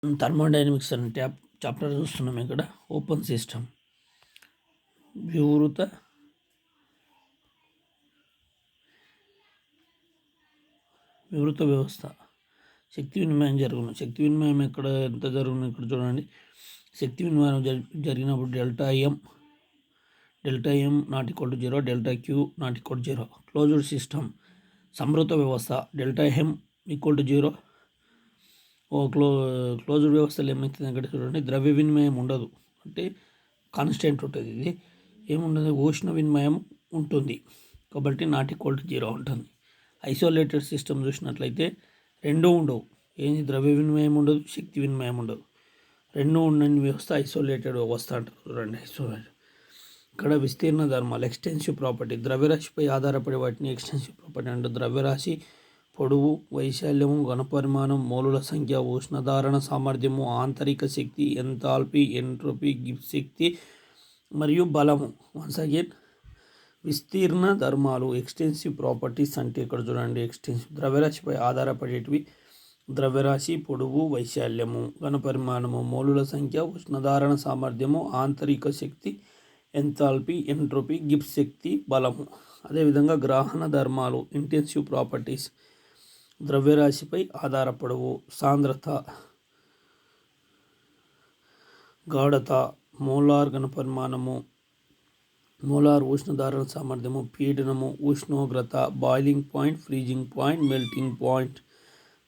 Thermodynamics అనే chapter చూస్తున్నాం. ఇక్కడ ఓపెన్ సిస్టమ్, వివృత వ్యవస్థ, శక్తి వినిమయం జరుగును. శక్తి వినిమయం ఎంత జరుగును ఇక్కడ చూడండి. శక్తి వినిమయం జరిగినప్పుడు delta M not equal to 0, delta Q not equal to 0. Closed system, సంవృత వ్యవస్థ, delta M equal to 0. Closed వ్యవస్థలో ఏమవుతుంది అంటే చూడండి, ద్రవ్య వినిమయం ఉండదు, అంటే కాన్స్టెంట్ ఉంటుంది. ఇది ఏముండదు, ఉష్ణ వినిమయం ఉంటుంది కాబట్టి నాట్ ఈక్వల్ టు 0 ఉంటుంది. ఐసోలేటెడ్ సిస్టమ్ చూసినట్లయితే రెండూ ఉండవు. ఏంది, ద్రవ్య వినిమయం ఉండదు, శక్తి వినిమయం ఉండదు. రెండు ఉండని వ్యవస్థ ఐసోలేటెడ్ వ్యవస్థ అంటారు. చూడండి, ఐసోలేటెడ్. ఇక్కడ విస్తీర్ణ ధర్మాలు, ఎక్స్టెన్సివ్ ప్రాపర్టీ, ద్రవ్యరాశిపై ఆధారపడి వాటిని ఎక్స్టెన్సివ్ ప్రాపర్టీ అంటే ద్రవ్యరాశి పొడవు, వైశాల్యము, ఘనపరిమాణం, మోలుల సంఖ్య, ఉష్ణధారణ సామర్థ్యము, ఆంతరిక శక్తి, ఎంథాల్పీ, ఎంట్రోపీ, గిబ్స్ శక్తి మరియు బలము. వన్స్ అగైన్, విస్తీర్ణ ధర్మాలు, ఎక్స్టెన్సివ్ ప్రాపర్టీస్ అంటే ఇక్కడ చూడండి, ఎక్స్టెన్సివ్ ద్రవ్యరాశిపై ఆధారపడేటివి ద్రవ్యరాశి పొడవు, వైశాల్యము, ఘనపరిమాణము, మోలుల సంఖ్య, ఉష్ణధారణ సామర్థ్యము, ఆంతరిక శక్తి, ఎంథాల్పీ, ఎంట్రోపీ, గిబ్స్ శక్తి, బలము. అదేవిధంగా గ్రహణ ధర్మాలు, ఇంటెన్సివ్ ప్రాపర్టీస్, ద్రవ్యరాశిపై ఆధారపడవు, సాంద్రత, గాఢత, మోలార్ ఘనపరిమాణము, మోలార్ ఉష్ణధారణ సామర్థ్యము, పీడనము, ఉష్ణోగ్రత, boiling point, freezing point, melting point,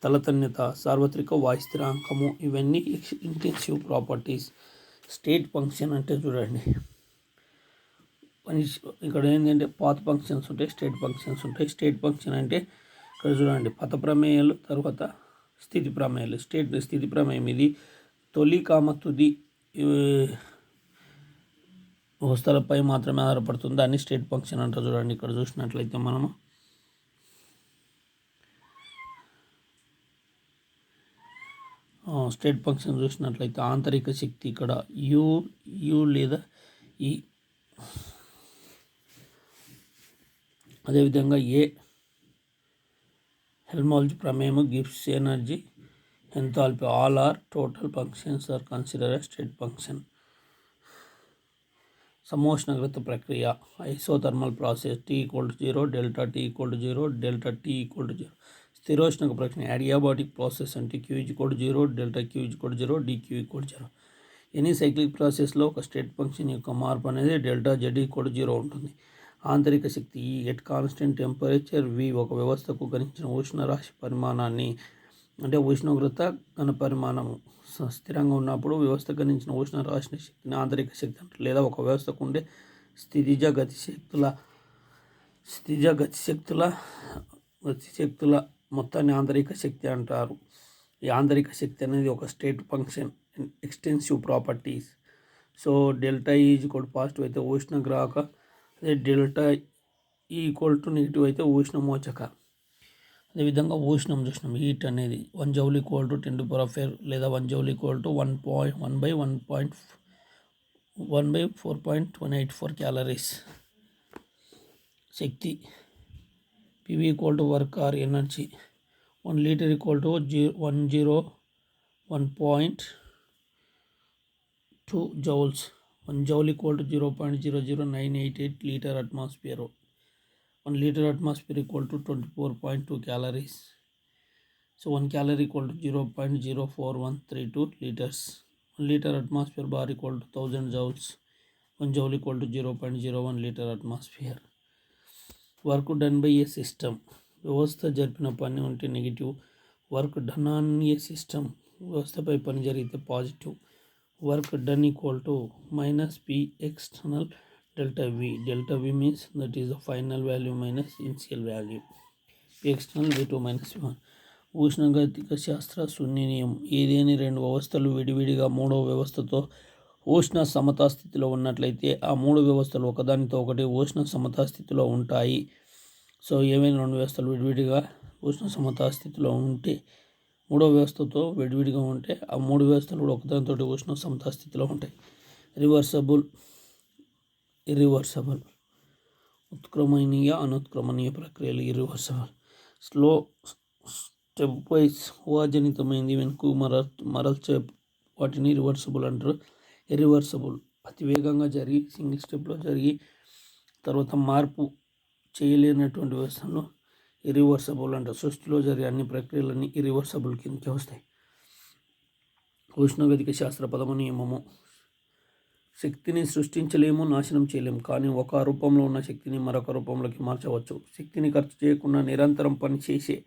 తలతన్యత, సార్వత్రిక వాయు స్థిరాంకము, ఇవన్నీ ఇంటెన్సివ్ ప్రాపర్టీస్. స్టేట్ ఫంక్షన్ అంటే చూడండి, ఇక్కడ ఏంటంటే పాత్ ఫంక్షన్స్ ఉంటాయి, స్టేట్ ఫంక్షన్స్ ఉంటాయి. స్టేట్ ఫంక్షన్ అంటే ఇక్కడ చూడండి, పథ ప్రమేయాలు, తర్వాత స్థితి ప్రమేయాలు. స్థితి ప్రమేయం ఇది తొలి తుది వ్యవస్థలపై మాత్రమే ఆధారపడుతుంది. దాన్ని స్టేట్ ఫంక్షన్ అంటారు. చూడండి, ఇక్కడ చూసినట్లయితే మనము స్టేట్ ఫంక్షన్ చూసినట్లయితే ఆంతరిక శక్తి ఇక్కడ యు లేదా ఈ. అదేవిధంగా హెల్మ్హోల్ట్జ్ ప్రమేయము, Gibbs energy, enthalpy, all are total functions are consider a state function. సమోష్ణోగ్రత ప్రక్రియ, isothermal process, T = 0, delta T = 0, delta T = 0. స్థిరోష్ణక ప్రక్రియ, అడియాబాటిక్ ప్రాసెస్ అంటే Q = 0, delta Q = 0, dQ = 0. Any cyclic ప్రాసెస్లో ఒక స్టేట్ ఫంక్షన్ యొక్క మార్పు అనేది డెల్టా Z = 0 ఉంటుంది. ఆంతరిక శక్తి E at constant temperature V ఒక వ్యవస్థకు గణించిన ఉష్ణరాశి పరిమాణాన్ని, అంటే ఉష్ణోగ్రత ఘనపరిమాణము స్థిరంగా ఉన్నప్పుడు వ్యవస్థ గణించిన ఉష్ణరాశి శక్తిని ఆంతరిక శక్తి అంటారు. లేదా ఒక వ్యవస్థకు ఉండే స్థితిజ గతిశక్తుల మొత్తాన్ని ఆంతరిక శక్తి అంటారు. ఈ ఆంతరిక శక్తి అనేది ఒక state function, extensive properties. So delta E = positive అయితే ఉష్ణగ్రాహక, అదే డెల్టా E = నెగిటివ్ అయితే ఉష్ణమోచక. అదేవిధంగా ఉష్ణం చూసినాం, హీట్ అనేది 1 జౌల్ = 10⁴ లేదా 1 joule = 1/4.184 calories. Shakti PV = work or energy. 1 litre = 101.2 joules. 1 joule = 0.00988 litre atmosphere. 1 liter atmosphere = 24.2 calories. So 1 calorie = 0.04132 liters. 1 liter atmosphere bar = 1000 joules. 1 joule = 0.01 liter atmosphere. Work done by a system, వ్యవస్థ జరిపిన పని ఉంటే negative. Work done on a system, వ్యవస్థపై పని జరిగితే positive. Work done = -P external delta V. Delta V means that is the final value minus initial value. P external V2 - V1. ఉష్ణగతిక శాస్త్ర శూన్య నియమం, ఏదేని రెండు వ్యవస్థలు విడివిడిగా మూడవ వ్యవస్థతో ఉష్ణ సమతా స్థితిలో ఉన్నట్లయితే ఆ మూడు వ్యవస్థలు ఒకదానితో ఒకటి ఉష్ణ సమతా స్థితిలో ఉంటాయి. సో ఏమైనా రెండు వ్యవస్థలు విడివిడిగా ఉష్ణ సమతా స్థితిలో ఉంటే, మూడవ వ్యవస్థతో విడివిడిగా ఉంటే ఆ మూడు వ్యవస్థలు కూడా ఒకదానితో ఉష్ణ సమతా స్థితిలో ఉంటాయి. రివర్సబుల్, ఇర్రివర్సబుల్, ఉత్క్రమణీయ, అనుత్క్రమణీయ ప్రక్రియలు. ఇర్రివర్సబుల్, స్టెప్ వైజ్ ఊహాజనితమైంది వెనుక మరల్చే వాటిని రివర్సబుల్ అంటారు. ఇర్రివర్సబుల్ అతి వేగంగా జరిగి సింగిల్ స్టెప్లో జరిగి తర్వాత మార్పు చేయలేనటువంటి వ్యవస్థను ఇర్రివర్సబుల్ అంటారు. సృష్టిలో జరిగే అన్ని ప్రక్రియలన్నీ ఇర్రివర్సబుల్ కిందకే వస్తాయి. ఉష్ణగతిక శాస్త్ర పదము నియమము. శక్తిని సృష్టించలేము, నాశనం చేయలేము, కానీ ఒక రూపంలో ఉన్న శక్తిని మరొక రూపంలోకి మార్చవచ్చు. శక్తిని ఖర్చు చేయకుండా నిరంతరం పనిచేసే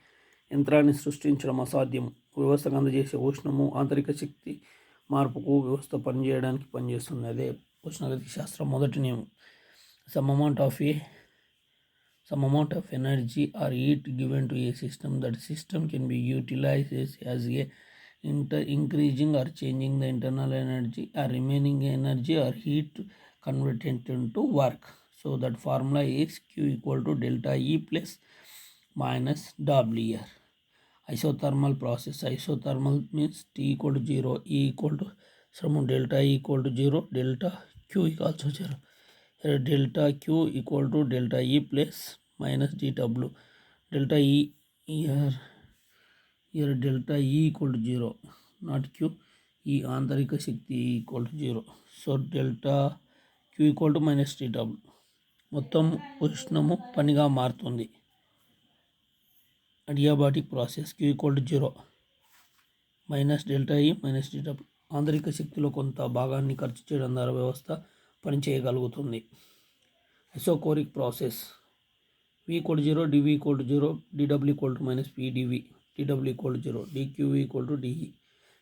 యంత్రాన్ని సృష్టించడం అసాధ్యం. వ్యవస్థకు అందజేసే ఉష్ణము ఆంతరిక శక్తి మార్పుకు వ్యవస్థ పనిచేయడానికి పనిచేస్తుంది. అదే ఉష్ణగతిక శాస్త్రం మొదటి నియమం. Some amount of energy or heat given to a system, that system can be utilized as a increasing or changing the internal energy or remaining energy or heat converted into work. So that formula is Q equal to delta E plus minus W here. Isothermal process. Isothermal means T equal to 0, E equal to delta E equal to 0, delta Q is also 0. Here delta Q equal to delta E plus minus dW. Delta E here delta E equal to 0, not Q. E ఆంతరిక Shakti equal to 0. So delta Q equal to minus dW. మొత్తం ఉష్ణము పనిగా మారుతుంది. Adiabatic process. Q equal to 0 minus delta E minus dW. ఆంతరిక శక్తిలో కొంత భాగాన్ని ఖర్చు చేయడం ద్వారా వ్యవస్థ పనిచేయగలుగుతుంది. Isochoric process. V equal to 0, dV equal to 0, dW equal to minus P dV, dW equal to 0, dQ equal to dE.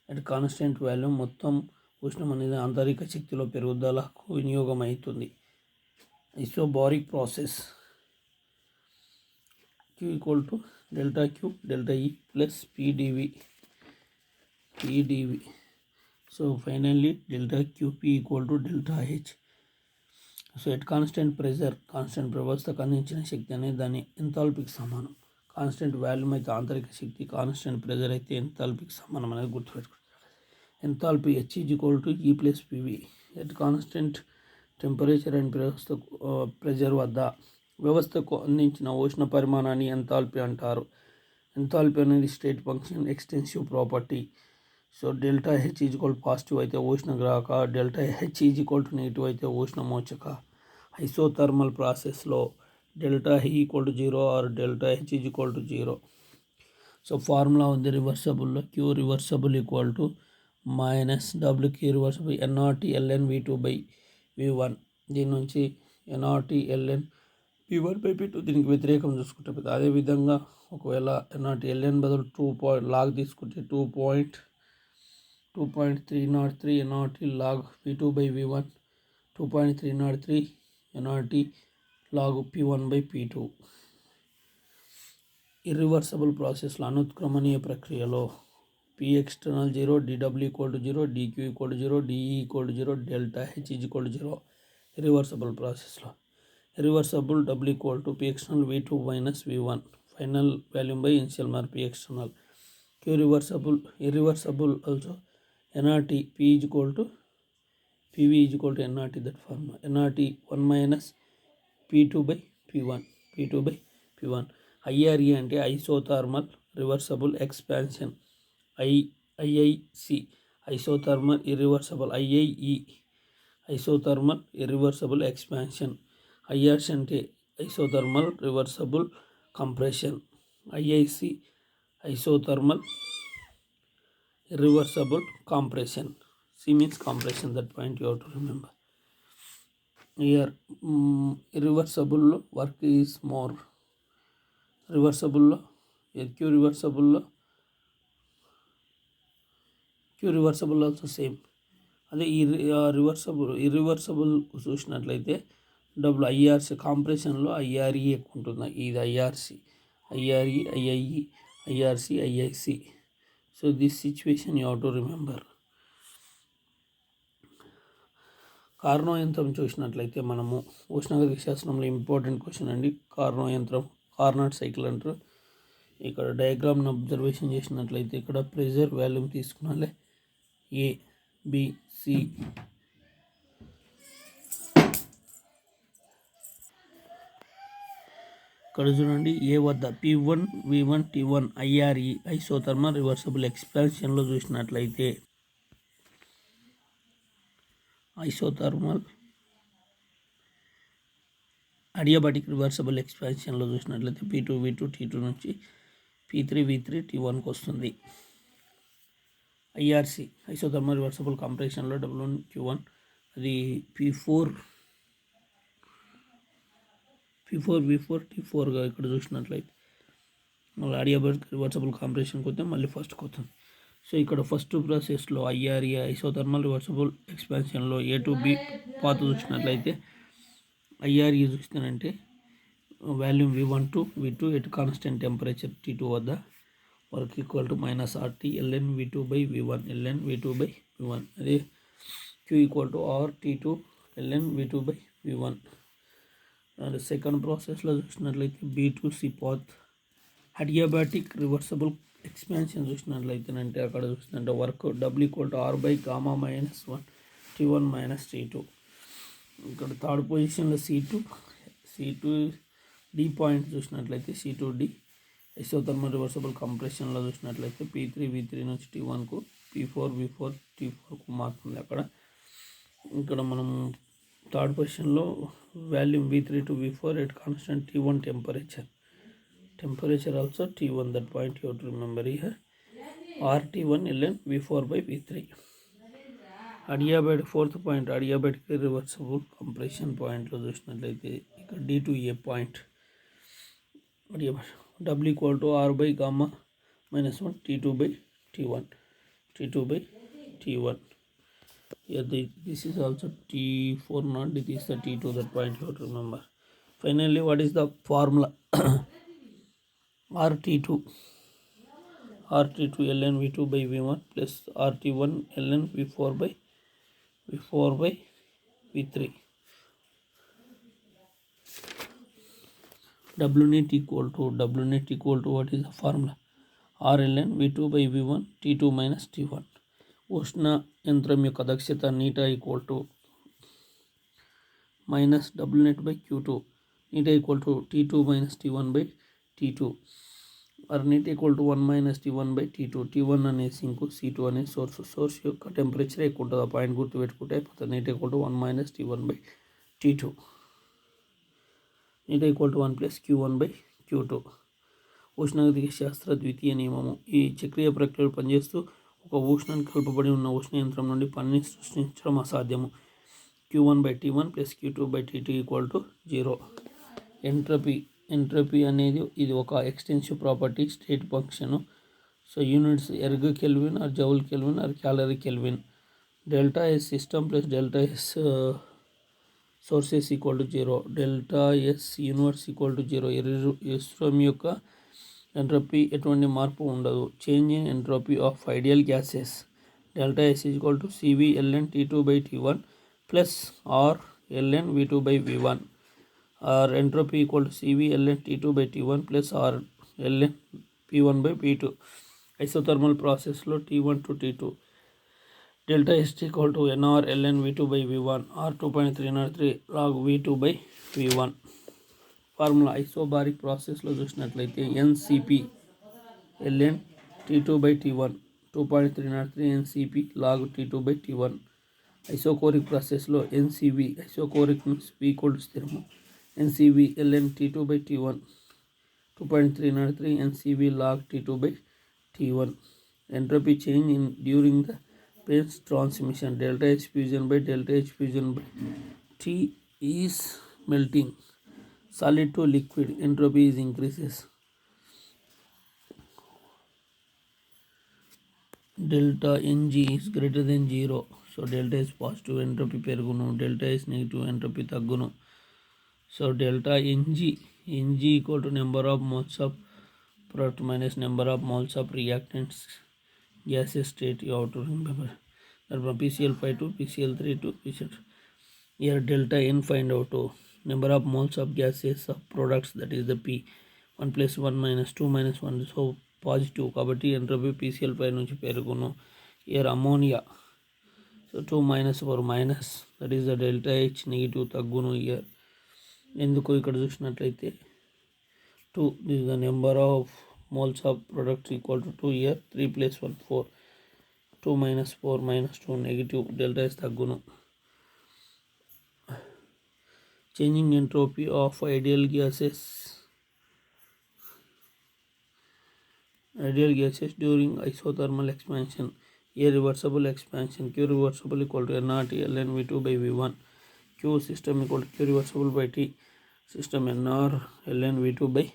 At constant volume మొత్తం ఉష్ణం అనేది ఆంతరిక శక్తిలో పెరుగుదలకు వినియోగం అవుతుంది. Isobaric process. Q equal to delta Q delta E plus P dV. So finally delta QP equal to delta H. So at constant pressure, constant వ్యవస్థకు అందించిన శక్తి అనేది దాని ఎంథాల్పీకి సమానం. కాన్స్టెంట్ వాల్యూమ్ అయితే ఆంతరిక శక్తి, కాన్స్టెంట్ ప్రెజర్ అయితే ఎంథాల్పీకి సమానం అనేది గుర్తుపెట్టుకోండి. Enthalpy H is equal to E plus PV. At constant temperature and pressure వద్ద వ్యవస్థకు అందించిన ఉష్ణ పరిమాణాన్ని ఎంథాల్పీ అంటారు. ఎంథాల్పీ అనేది state function, extensive property. So delta H is equal positive అయితే ఉష్ణగ్రాహక, delta H is equal to negative అయితే ఉష్ణమోచక. ఐసోథర్మల్ ప్రాసెస్లో delta E equal to 0 or delta H is equal to 0. So formula ఉంది రివర్సబుల్లో. Q reversible equal to minus WQ reversible NRT ln V2 by V1. దీని నుంచి NRT ln P1 by P2 దీనికి వ్యతిరేకం చూసుకుంటే, అదేవిధంగా ఒకవేళ NRT ln బదులు 2 లాగ్ తీసుకుంటే 2.303 NRT log P2 by V1, 2.303 NRT log P1 by P2. Irreversible ప్రాసెస్లో అనుత్క్రమణీయ ప్రక్రియలో P external 0, dW equal to 0, dQ equal to 0, dE equal to 0, delta H is equal to 0. Irreversible ప్రాసెస్లో irreversible W equal to P external V2 minus V1 final volume by initial మార్ P external. Q irreversible also NRT P is equal to PV is equal to NRT, that formula NRT 1 minus P2 by P1, P2 by P1. IRE అంటే isothermal reversible expansion. IIC isothermal irreversible. IIE isothermal irreversible expansion. IRC అంటే isothermal reversible compression. IIC isothermal irreversible compression. C means compression, that point you have to remember. Here irreversible work is more. Reversible Q reversible also same. అదే irreversible చూసినట్లయితే IRC కాంప్రెషన్లో IRE ఎక్కువ ఉంటుంది. ఇది IRC, IRE, IIE, IRC, IIC. So this situation you have to remember. కార్నో యంత్రం చూసినట్లయితే మనము ఉష్ణగతిక శాస్త్రంలో important question అండి. కార్నో యంత్రం, కార్నాట్ సైకిల్ అంటారు. ఇక్కడ డయాగ్రామ్ని అబ్జర్వేషన్ చేసినట్లయితే ఇక్కడ ప్రెజర్ వాల్యూమ్ తీసుకున్నాలే A, B, C. ఇక్కడ ఇక్కడ చూడండి ఏ వద్ద P1 V1 T1 IRE isothermal reversible ఎక్స్పాన్షన్లో చూసినట్లయితే ఐసోథర్మల్ అడియాబాటిక్ రివర్సబుల్ ఎక్స్పాన్షన్లో చూసినట్లయితే P2 V2 T2 నుంచి P3 V3 T1కి వస్తుంది. IRC isothermal reversible కంప్రెషన్లో W1 Q1 అది P4 V4 T4గా ఇక్కడ చూసినట్లయితే మళ్ళీ అడియాబాటిక్ రివర్సబుల్ కంప్రెషన్కి వస్తే మళ్ళీ ఫస్ట్కి వస్తుంది. సో ఇక్కడ ఫస్ట్ ప్రాసెస్లో IRE ఐసోథర్మల్ రివర్సబుల్ ఎక్స్పాన్షన్లో A to B పాత చూసినట్లయితే IRE చూస్తానంటే volume V1 to V2 at constant temperature T2 వద్ద work equal to -RT ln V2 by V1 ln V2 by V1 అదే Q equal to RT2 ln V2 by V1. And second ప్రాసెస్లో చూసినట్లయితే B2C path adiabatic reversible expansion చూసినట్లయితేనంటే అక్కడ చూసినట్టే work W equal to R by gamma -1 T1 minus T2. ఇక్కడ third పొజిషన్లో C2 D point చూసినట్లయితే C2D isothermal reversible కంప్రెషన్లో చూసినట్లయితే P3 V3 నుంచి T1కు P4 V4 T4కు మారుతుంది. ఇక్కడ మనం థర్డ్ పొజిషన్లో volume V3 to V4 at constant T1 temperature also T1, that point you have to remember here, RT1 ln V4 by V3. Adiabatic fourth point adiabatic reversible compression పాయింట్లో చూసినట్లయితే ఇక్కడ D to A point W equal to R by gamma -1 T2 by T1 here this is also T4 not this is the T2, that point you have to remember. Finally, what is the formula? RT2 ln V2 by V1 plus RT1 ln V4 by V3. WNet equal to what is the formula? R ln V2 by V1 T2 minus T1. ఉష్ణ యంత్రం యొక్క దక్షత నీటా equal to minus WNet by Q2. నీటా equal to T2 minus T1 by T2 or నీట్ equal to 1 minus T1 by T2. T1 అనే sync, C2 అనే source యొక్క టెంపరేచర్ ఎక్కువ ఉంటుంది. ఆ పాయింట్ గుర్తు పెట్టుకుంటే అయిపోతుంది. నీట్ equal to 1 minus T1 by T2. నీట్ equal to 1 plus Q1 by Q2. ఉష్ణగతిక శాస్త్ర ద్వితీయ నియమము. ఈ చక్రీయ ప్రక్రియలు పనిచేస్తూ ఒక ఉష్ణాన్ని కలుపబడి ఉన్న ఉష్ణ యంత్రం నుండి పనిని సృష్టించడం అసాధ్యము. Q1 by T1 plus Q2 by T2 equal to 0. Entropy అనేది ఇది ఒక extensive property, state function. So units erg kelvin or joule kelvin or calorie kelvin. Delta S system plus delta S sources equal to 0. Delta S universe equal to 0. System యొక్క entropy ఎటువంటి మార్పు ఉండదు. Change in entropy of ideal gases. Delta S equal to CV ln T2 by T1 plus R ln V2 by V1. Or entropy equal to CV ln T2 by T1 plus R ln P1 by P2. Isothermal ప్రాసెస్లో T1 to T2 delta S equal to NR ln V2 by V1 R 2.303 log V2 by V1. Formula isobaric ప్రాసెస్లో చూసినట్లయితే NCP ln T2 by T1 2.303 NCP log T2 by T1. Isochoric ప్రాసెస్లో NCV isochoric equal to స్థిరము NCV ln T2 by T1 2.303 NCV log T2 by T1. Entropy change in during the phase transmission. Delta H fusion by delta H fusion by T is melting. Solid to liquid entropy is increases. Delta Ng is greater than 0. So delta is positive, entropy పెరుగును. Delta is negative, entropy తగ్గును. So delta Ng equal to number of moles of product minus number of moles of reactants gaseous state. You have to remember that from PCl5 to PCl3 to PCl. Here delta N find out to number of moles of gases of products, that is the P. 1 plus 1 minus 2 minus 1, so positive కాబట్టి entropy PCl5 నుంచి పెరుగును. here అమోనియా, so 2 minus 4 minus, that is the delta H negative తగ్గును. Here ఎందుకు ఇక్కడ చూసినట్లయితే 2. This is the number of moles of product equal to 2 here. 3 plus 1 4. 2 minus 4 minus 2 negative. Delta is tagunu. Changing entropy of ideal gases. Ideal gases during isothermal expansion. A reversible expansion. Q reversible equal to N0 ln V2 by V1. Q system equal to Q reversible by T system NR ln V2 by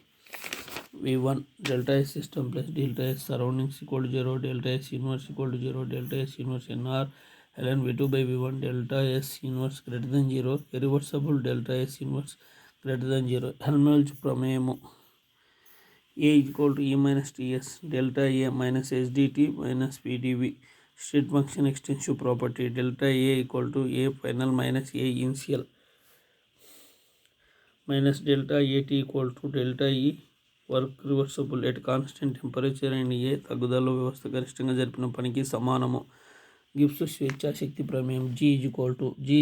V1. Delta S system plus delta S surroundings equal to 0. Delta S inverse equal to 0. Delta S inverse NR ln V2 by V1. Delta S inverse greater than 0. Irreversible delta S inverse greater than 0. Helmholtz ప్రమేయము A equal to E minus TS delta A minus SDT minus PdV. State function extensive property delta A equal to A final minus A initial minus delta AT equal to delta E work reversible at constant temperature and A తగ్గుదల వ్యవస్థ గరిష్టంగా జరిపిన పనికి సమానము. Gibbs స్వేచ్ఛాశక్తి ప్రమేయం G is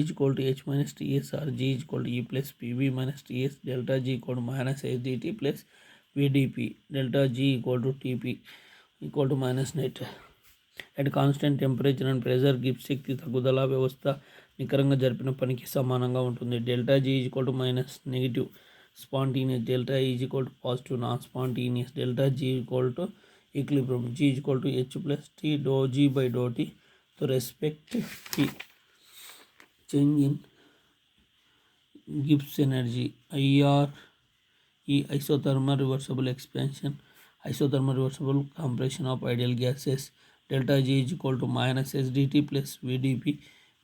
equal to H minus TS or G is equal to E plus PV minus TS delta G equal to minus SDT plus VDP delta G equal to TP equal to minus net. At constant temperature and pressure Gibbs శక్తి తగ్గుదల వ్యవస్థ నికరంగా జరిపిన పనికి సమానంగా ఉంటుంది. Delta G is equal to minus negative spontaneous, delta E is equal to positive non spontaneous, delta G equal to equilibrium, G is equal to H plus T dou G by dou T to respect T. Change in Gibbs energy IR E isothermal reversible expansion, isothermal reversible compression of ideal gases. Delta G is equal to minus SDT plus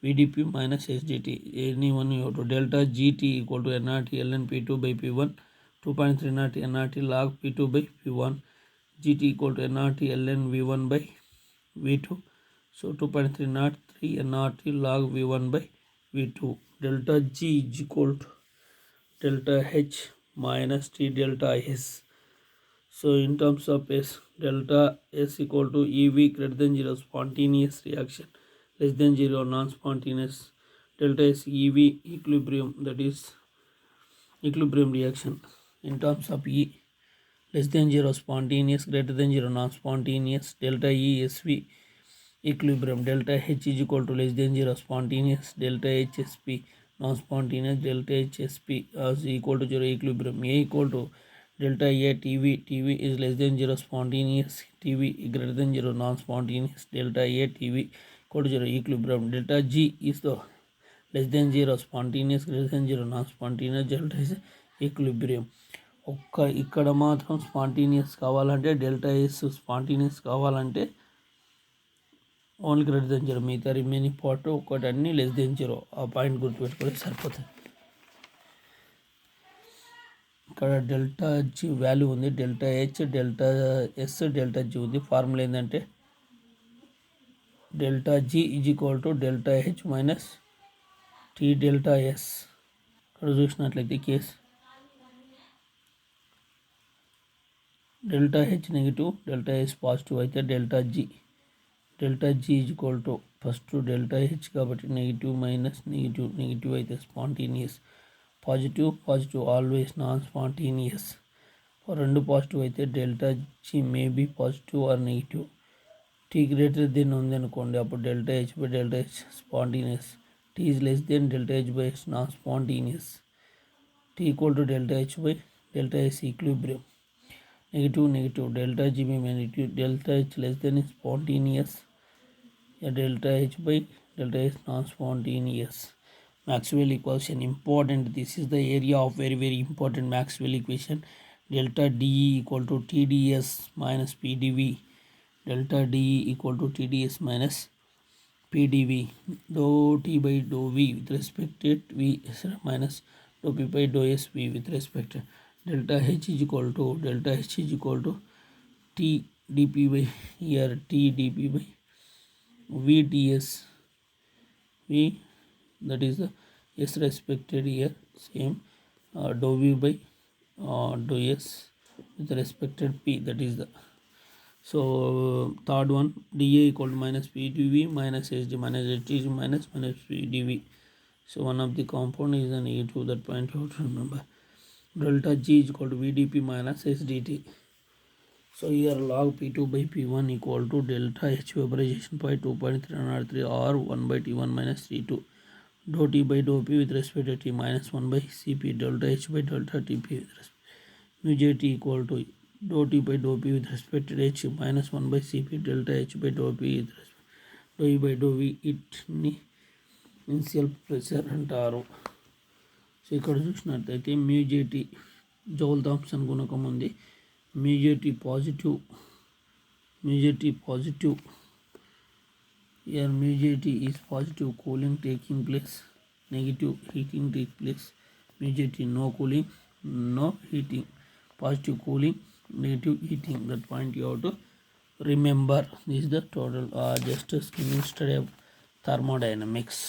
VDP minus SDT. Anyone you have to delta GT equal to NRT ln P2 by P1 2.30 NRT log P2 by P1. GT equal to NRT ln V1 by V2. So 2.303 NRT log V1 by V2. Delta G is equal to delta H minus T delta S. So in terms of S, delta S equal to EV greater than 0 spontaneous reaction, less than 0 non-spontaneous. Delta S EV equilibrium, that is equilibrium reaction. In terms of E, less than 0 spontaneous, greater than 0 non-spontaneous. Delta E SV equilibrium. Delta H is equal to less than 0 spontaneous, delta HSP non-spontaneous, delta HSP is equal to 0 equilibrium. A equal to delta A TV is less than 0 spontaneous, TV greater than 0 non-spontaneous, delta A TV equal to 0 equilibrium. Delta G is the less than 0 spontaneous, greater than 0 non-spontaneous, delta is equilibrium. ఇక్కడ మాత్రం spontaneous కావాలంటే delta s spontaneous కావాలంటే only greater than 0, మిగతా remaining part ఒకటి అన్ని less than 0. ఆ point గుర్తుపెట్టుకుంటే సరిపోతుంది. ఇక్కడ డెల్టా జీ వాల్యూ ఉంది, delta H delta S delta G ఉంది. ఫార్ములా ఏంటంటే delta G is equal to delta H minus T delta S. ఇక్కడ చూసినట్లయితే case delta H negative delta S positive అయితే delta G is equal to first delta H కాబట్టి negative minus negative అయితే spontaneous, positive always non spontaneous. రెండు positive అయితే delta G may be positive or negative. T greater than ఉంది అనుకోండి, అప్పుడు delta H by delta H spontaneous. T is less than delta H by H non spontaneous. T equal to delta H by delta H equilibrium. Negative delta G by negative, delta H less than spontaneous, delta H by delta S non-spontaneous. Maxwell equation important. This is the area of very important Maxwell equation. Delta DE equal to TDS minus PdV. Delta DE equal to TDS minus PdV. Dou T by dou V with respect to V minus dou P by dou S V with respect to delta H is equal to T dP by here T dP by VDS V, that is the S respected here same dou V by dou S with respected P, that is the. So third one dA equal to minus PdV minus SD minus HT minus PdV. So one of the compound is a negative, that point you have to remember. delta G is equal to VdP minus SdT. So here log P2 by P1 equal to delta H vaporization by 2.303 or 1 by T1 minus T2 dou T by dou P with respect to T minus 1 by Cp delta H by delta Tp with respect mu Jt equal to dou T by dou P with respect to H minus 1 by Cp delta H by dou P with respect dou E by dou V ఇట్ని initial pressure అంటారు. So ఇక్కడ చూసినట్లయితే mu JT Joule Thomson గుణకం ఉంది. Mu JT positive here mu JT is positive cooling taking place, negative heating take place. Mu JT no cooling, no heating, positive cooling, negative heating. That point you have to remember. This is the total just a skimming study of thermodynamics.